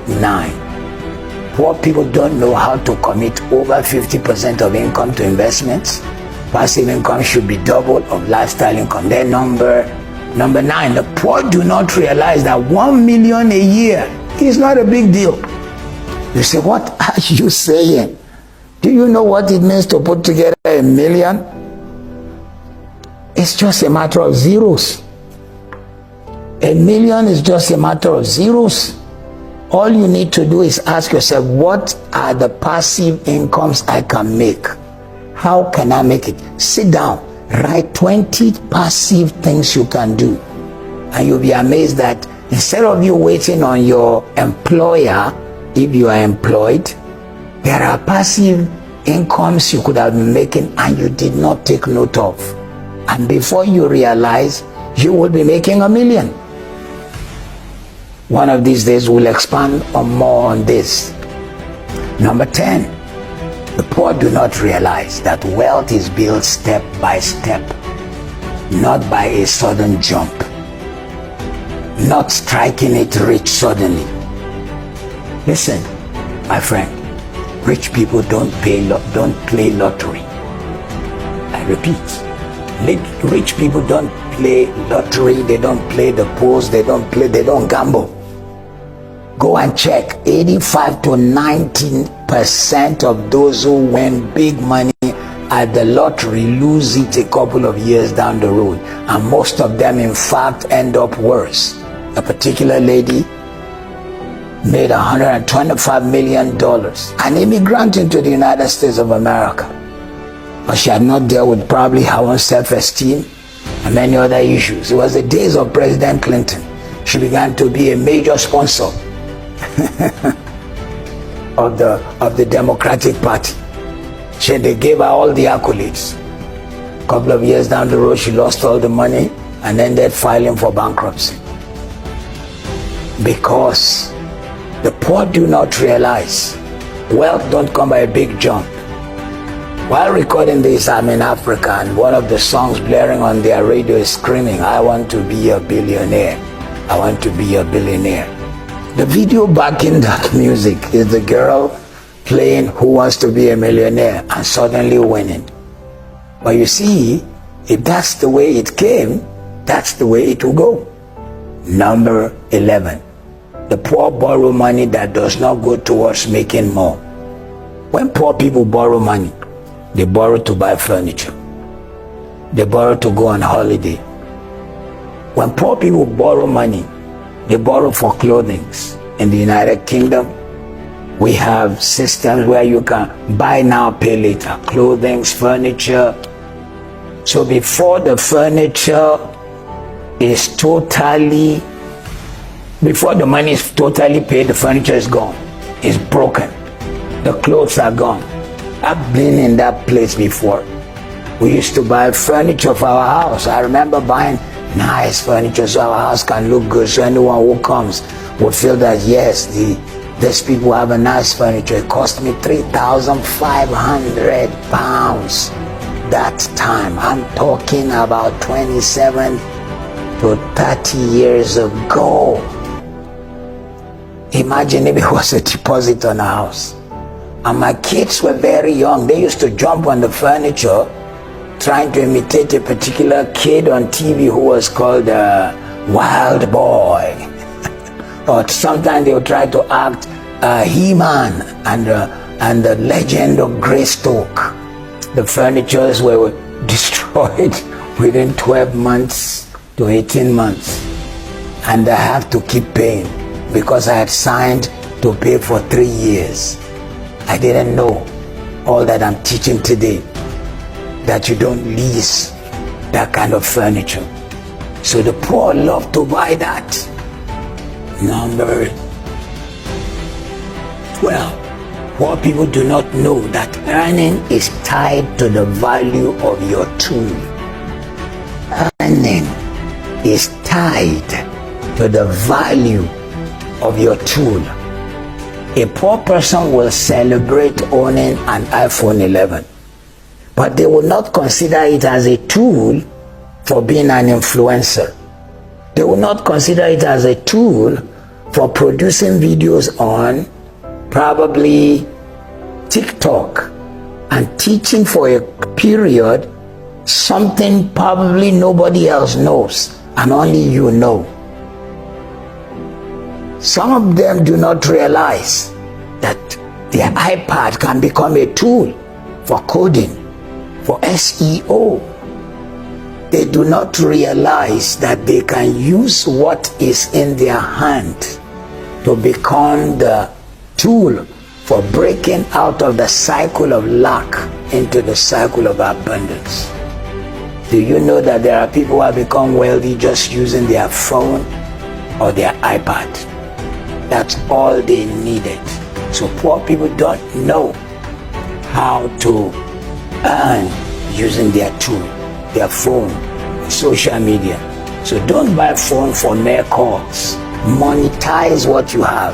9. Poor people don't know how to commit over 50% of income to investments. Passive income should be double of lifestyle income. Then number 9, the poor do not realize that 1 million a year is not a big deal. You say, what are you saying? Do you know what it means to put together a million? It's just a matter of zeros. A million is just a matter of zeros. All you need to do is ask yourself, what are the passive incomes I can make? How can I make it? Sit down, write 20 passive things you can do. And you'll be amazed that instead of you waiting on your employer, if you are employed, there are passive incomes you could have been making and you did not take note of. And before you realize, you will be making $1 million. One of these days we'll expand on more on this. Number 10, the poor do not realize that wealth is built step by step, not by a sudden jump, not striking it rich suddenly. Listen, my friend, rich people don't play lottery. I repeat, rich people don't play lottery, they don't play the pools, they don't gamble. Go and check, 85 to 19% of those who win big money at the lottery lose it a couple of years down the road. And most of them, in fact, end up worse. A particular lady made $125 million, an immigrant into the United States of America. But she had not dealt with probably her own self-esteem and many other issues. It was the days of President Clinton. She began to be a major sponsor of the Democratic Party. They gave her all the accolades. A couple of years down the road, she lost all the money and ended filing for bankruptcy. Because the poor do not realize wealth don't come by a big jump. While recording this, I'm in Africa, and one of the songs blaring on their radio is screaming, I want to be a billionaire. I want to be a billionaire. The video backing that music is the girl playing Who Wants to Be a Millionaire and suddenly winning. But you see, if that's the way it came, that's the way it will go. Number 11. The poor borrow money that does not go towards making more. When poor people borrow money, they borrow to buy furniture. They borrow to go on holiday. When poor people borrow money, they borrow for clothing. In the United Kingdom, we have systems where you can buy now, pay later. Clothing, furniture. So before the furniture is totally, before the money is totally paid, the furniture is gone. It's broken. The clothes are gone. I've been in that place before. We used to buy furniture for our house. I remember buying nice furniture so our house can look good, so anyone who comes will feel that yes, these people have a nice furniture. It cost me £3,500 that time. I'm talking about 27 to 30 years ago. Imagine if it was a deposit on a house. And my kids were very young. They used to jump on the furniture trying to imitate a particular kid on TV who was called Wild Boy. Or sometimes they would try to act He-Man and the Legend of Greystoke. The furnitures were destroyed within 12 months to 18 months. And I have to keep paying because I had signed to pay for 3 years. I didn't know all that I'm teaching today, that you don't lease that kind of furniture. So the poor love to buy that. Number 12. Poor people do not know that earning is tied to the value of your tool. Earning is tied to the value of your tool. A poor person will celebrate owning an iPhone 11, but they will not consider it as a tool for being an influencer. They will not consider it as a tool for producing videos on probably TikTok and teaching for a period something probably nobody else knows and only you know. Some of them do not realize that their iPad can become a tool for coding, for SEO. They do not realize that they can use what is in their hand to become the tool for breaking out of the cycle of lack into the cycle of abundance. Do you know that there are people who have become wealthy just using their phone or their iPad? That's all they needed. So poor people don't know how to earn using their tool, their phone, social media. So don't buy a phone for mere calls. Monetize what you have.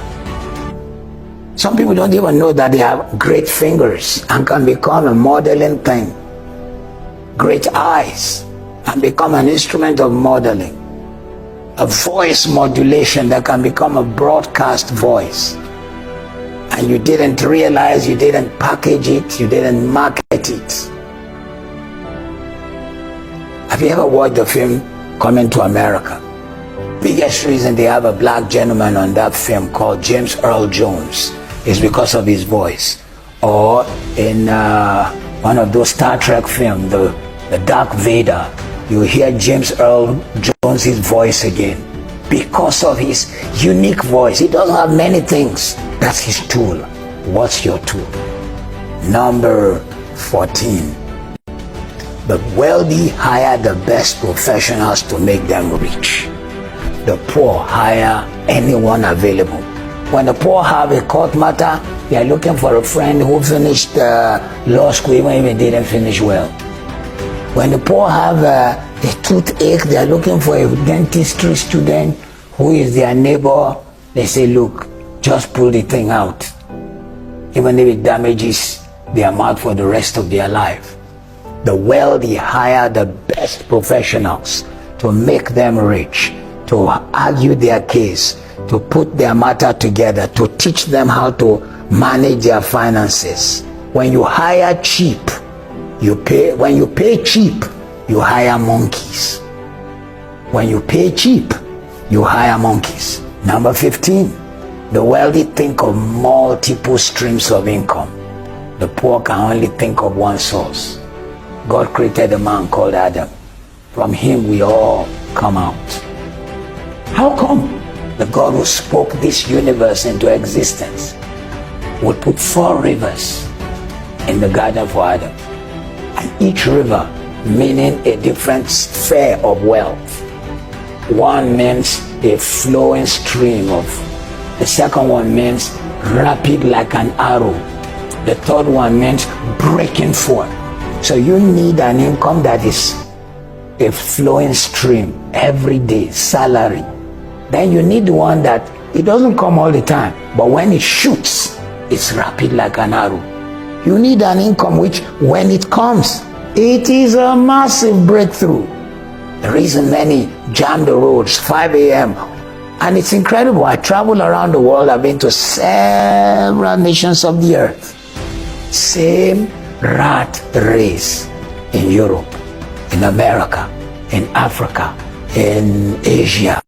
Some people don't even know that they have great fingers and can become a modeling thing. Great eyes and become an instrument of modeling. A voice modulation that can become a broadcast voice. And you didn't realize, you didn't package it, you didn't market it. Have you ever watched the film Coming to America? Biggest reason they have a black gentleman on that film called James Earl Jones is because of his voice. Or in one of those Star Trek films, the Dark Vader, you hear James Earl Jones' voice again because of his unique voice. He doesn't have many things. That's his tool. What's your tool? Number 14. The wealthy hire the best professionals to make them rich. The poor hire anyone available. When the poor have a court matter, they are looking for a friend who finished law school even if he didn't finish well. When the poor have a toothache, they are looking for a dentistry student who is their neighbor. They say, look, just pull the thing out, even if it damages their mouth for the rest of their life. The wealthy hire the best professionals to make them rich, to argue their case, to put their matter together, to teach them how to manage their finances. When you hire cheap, you pay. When you pay cheap, you hire monkeys. When you pay cheap, you hire monkeys. Number 15, the wealthy think of multiple streams of income. The poor can only think of one source. God created a man called Adam. From him we all come out. How come the God who spoke this universe into existence would put 4 rivers in the garden for Adam? And each river meaning a different sphere of wealth. One means a flowing stream of, the second one means rapid like an arrow. The third one means breaking forth. So you need an income that is a flowing stream every day, salary. Then you need one that it doesn't come all the time, but when it shoots, it's rapid like an arrow. You need an income which, when it comes, it is a massive breakthrough. The reason many jam the roads 5 a.m. and it's incredible. I travel around the world. I've been to several nations of the earth. Same rat race in Europe, in America, in Africa, in Asia.